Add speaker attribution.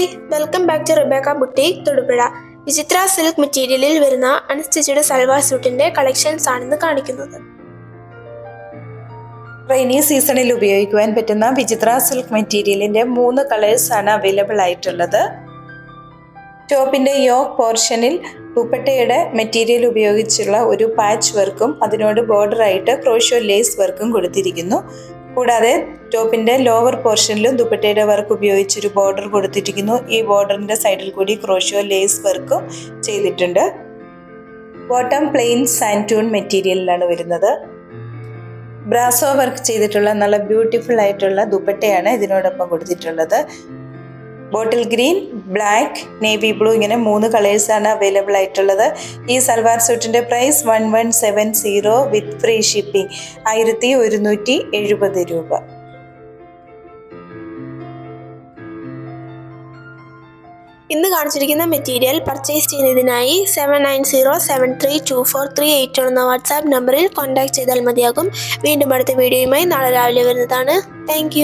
Speaker 1: Hi, welcome back to Rebecca boutique Thodupuzha. Vichitra silk മെറ്റീരിയലിൽ വരുന്ന unstitched salwar സ്യൂട്ടിന്റെ collections ആണെന്ന് കാണിക്കുന്നത്.
Speaker 2: റെയിനി സീസണിൽ ഉപയോഗിക്കുവാൻ പറ്റുന്ന വിചിത്ര സിൽക്ക് മെറ്റീരിയലിന്റെ 3 കളേഴ്സ് ആണ് അവൈലബിൾ ആയിട്ടുള്ളത്. ടോപ്പിന്റെ യോക്ക് പോർഷനിൽ ദുപ്പട്ടയുടെ മെറ്റീരിയൽ ഉപയോഗിച്ചുള്ള ഒരു പാച്ച് വർക്കും അതിനോട് ബോർഡർ ആയിട്ട് ക്രോഷ്യോ ലേസ് വർക്കും കൊടുത്തിരിക്കുന്നു. കൂടാതെ ടോപ്പിന്റെ ലോവർ പോർഷനിലും ദുപ്പട്ടയുടെ വർക്ക് ഉപയോഗിച്ചൊരു ബോർഡർ കൊടുത്തിരിക്കുന്നു. ഈ ബോർഡറിന്റെ സൈഡിൽ കൂടി ക്രോഷ്യോ ലേസ് വർക്കും ചെയ്തിട്ടുണ്ട്. ബോട്ടം പ്ലെയിൻ സാൻറ്റൂൺ മെറ്റീരിയലിലാണ് വരുന്നത്. ബ്രാസോ വർക്ക് ചെയ്തിട്ടുള്ള നല്ല ബ്യൂട്ടിഫുൾ ആയിട്ടുള്ള ദുപ്പട്ടയാണ് ഇതിനോടൊപ്പം കൊടുത്തിട്ടുള്ളത്. Bottle green, black, navy blue ഇങ്ങനെ 3 കളേഴ്സാണ് അവൈലബിൾ ആയിട്ടുള്ളത്. ഈ സൽവാർ സ്യൂട്ടിൻ്റെ പ്രൈസ് 1170 വിത്ത് ഫ്രീ ഷിപ്പിംഗ് 1170 രൂപ.
Speaker 1: ഇന്ന് കാണിച്ചിരിക്കുന്ന മെറ്റീരിയൽ പർച്ചേസ് ചെയ്യുന്നതിനായി 7907324381 എന്ന വാട്സാപ്പ് നമ്പറിൽ കോൺടാക്ട് ചെയ്താൽ മതിയാകും. വീണ്ടും അടുത്ത വീഡിയോയുമായി നാളെ രാവിലെ വരുന്നതാണ്. താങ്ക്